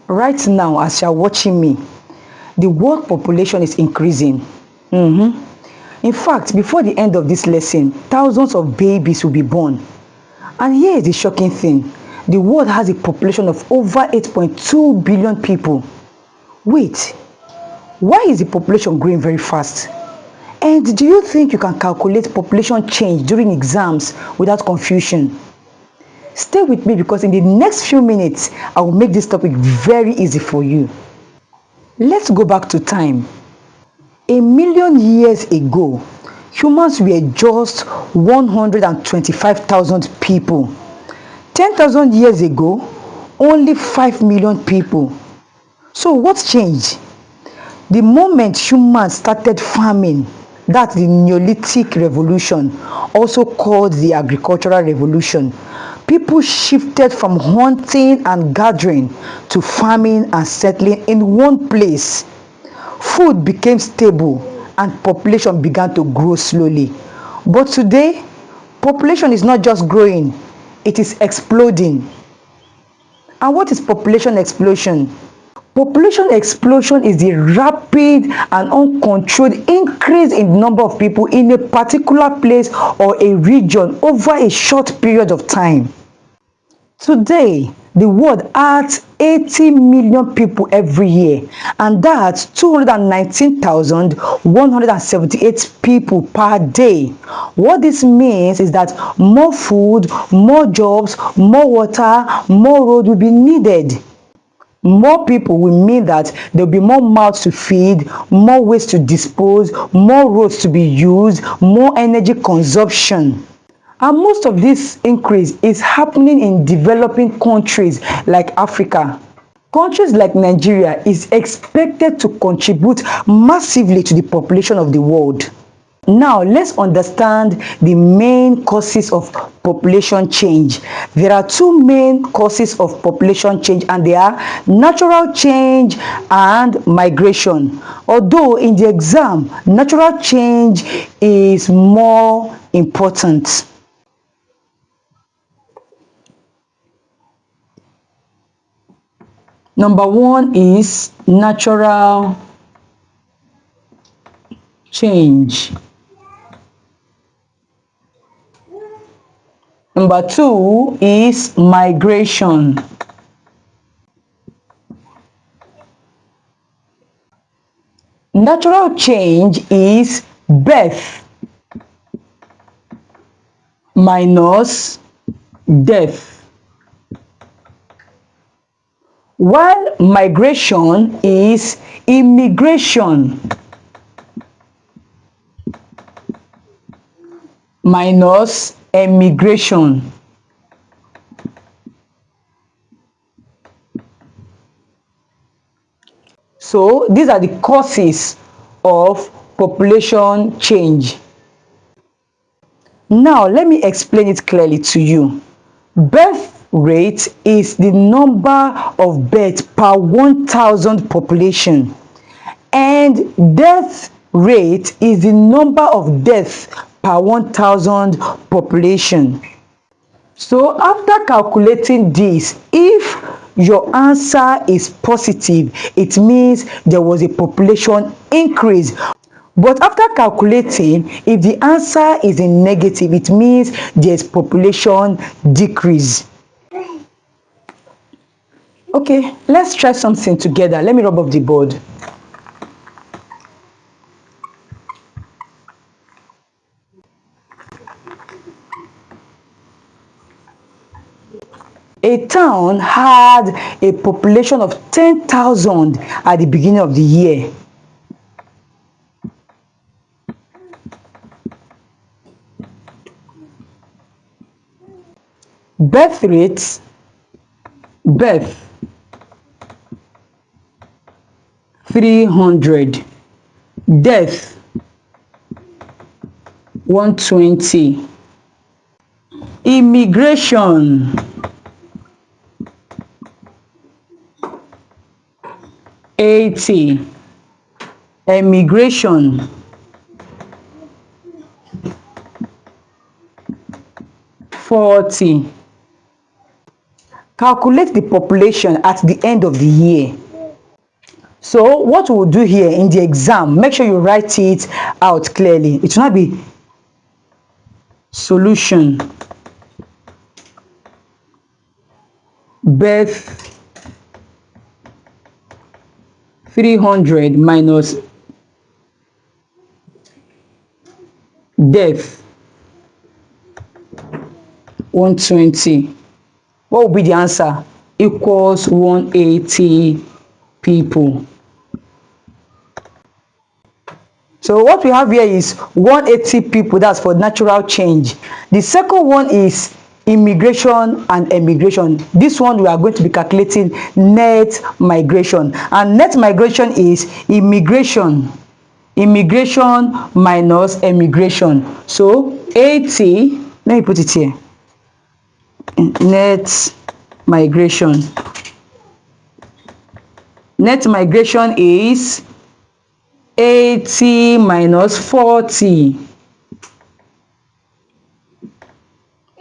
Right now, as you're watching me, the world population is increasing. In fact, before the end of this lesson, thousands of babies will be born. And here is the shocking thing. The world has a population of over 8.2 billion people. Wait, why is the population growing very fast? And do you think you can calculate population change during exams without confusion? Stay with me because in the next few minutes, I will make this topic very easy for you. Let's go back to time. A million years ago, humans were just 125,000 people. 10,000 years ago, only 5 million people. So what changed? The moment humans started farming, that's the Neolithic revolution, also called the agricultural revolution, people shifted from hunting and gathering to farming and settling in one place. Food became stable and population began to grow slowly. But today, population is not just growing, it is exploding. And what is population explosion? Population explosion is the rapid and uncontrolled increase in the number of people in a particular place or a region over a short period of time. Today, the world adds 80 million people every year, and that's 219,178 people per day. What this means is that more food, more jobs, more water, more road will be needed. More people will mean that there will be more mouths to feed, more waste to dispose, more roads to be used, more energy consumption. And most of this increase is happening in developing countries like Africa. Countries like Nigeria is expected to contribute massively to the population of the world. Now, let's understand the main causes of population change. There are two main causes of population change, and they are natural change and migration. Although in the exam, natural change is more important. Number one is natural change. Number two is migration. Natural change is birth minus death, while migration is immigration minus emigration. So these are the causes of population change. Now let me explain it clearly to you. Birth rate is the number of births per 1,000 population, and death rate is the number of deaths per 1,000 population. So after calculating this, if your answer is positive, it means there was a population increase. But after calculating, if the answer is in negative, it means there's population decrease. Okay, let's try something together. Let me rub off the board. A town had a population of 10,000 at the beginning of the year. Birth rates, birth 300, death 120, immigration 80, emigration 40. calculate the population at the end of the year. So what we'll do here in the exam, make sure you write it out clearly. It will not be solution birth 300 minus death 120. What will be the answer? Equals 180 people. So what we have here is 180 people. That's for natural change. The second one is immigration and emigration. This one we are going to be calculating net migration, and net migration is immigration minus emigration. So 80, let me put it here, net migration is 80 minus 40.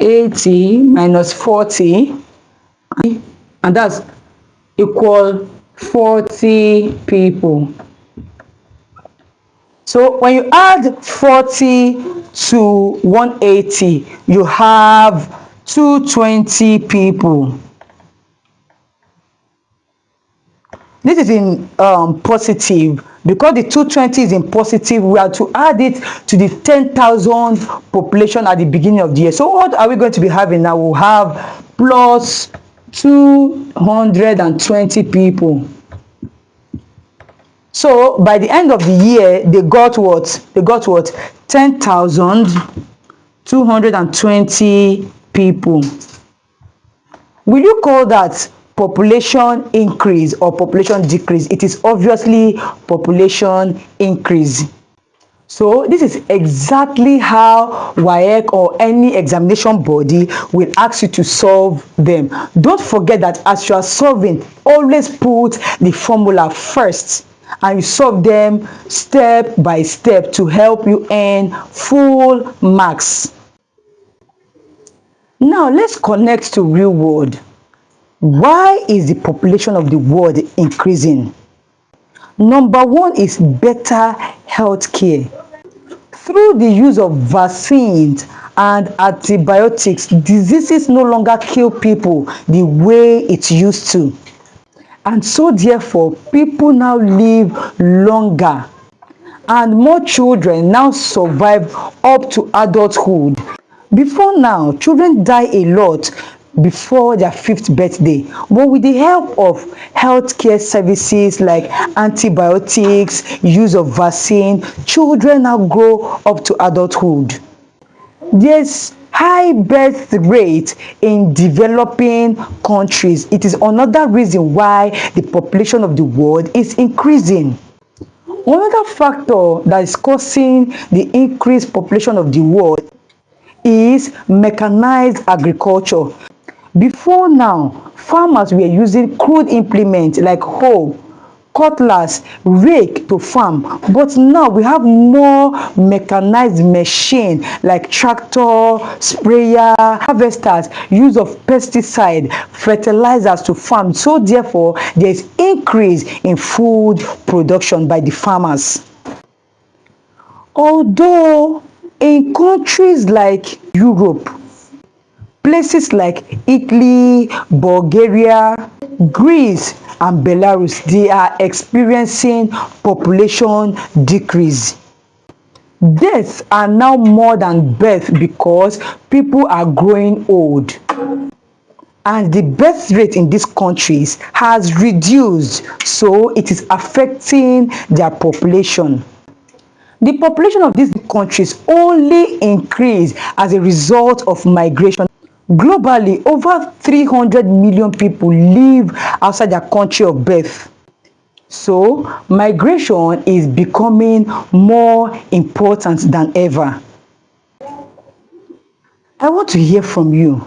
80 minus 40, and that's equal 40 people. So when you add 40 to 180, you have 220 people. This is in positive. Because the 220 is in positive, we are to add it to the 10,000 population at the beginning of the year. So what are we going to be having now? We'll have plus 220 people. So by the end of the year, they got what? 10,220 people. Will you call that population increase or population decrease? It is obviously population increase. So this is exactly how WAEC or any examination body will ask you to solve them. Don't forget that as you are solving, always put the formula first, and you solve them step by step to help you earn full marks. Now let's connect to real world. Why is the population of the world increasing? Number one is better health care. Through the use of vaccines and antibiotics, diseases no longer kill people the way it used to. And so therefore, people now live longer, and more children now survive up to adulthood. Before now, children die a lot before their 5th birthday, but with the help of healthcare services like antibiotics, use of vaccine, children now grow up to adulthood. There's high birth rate in developing countries. It is another reason why the population of the world is increasing. Another factor that is causing the increased population of the world is mechanized agriculture. Before now, farmers were using crude implements like hoe, cutlass, rake to farm, but now we have more mechanized machine like tractor, sprayer, harvesters, use of pesticide, fertilizers to farm. So therefore, there is increase in food production by the farmers. Although in countries like Europe, places like Italy, Bulgaria, Greece, and Belarus, they are experiencing population decrease. Deaths are now more than birth because people are growing old. And the birth rate in these countries has reduced, so it is affecting their population. The population of these countries only increase as a result of migration. Globally, over 300 million people live outside their country of birth. So, migration is becoming more important than ever. I want to hear from you.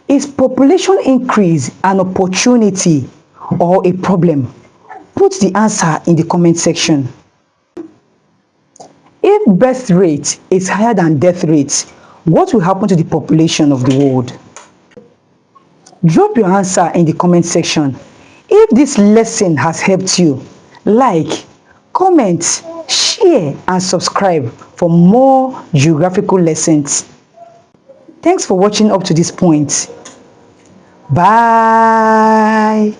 Is population increase an opportunity or a problem? Put the answer in the comment section. If birth rate is higher than death rate, what will happen to the population of the world? Drop your answer in the comment section. If this lesson has helped you, like, comment, share, and subscribe for more geographical lessons. Thanks for watching up to this point. Bye.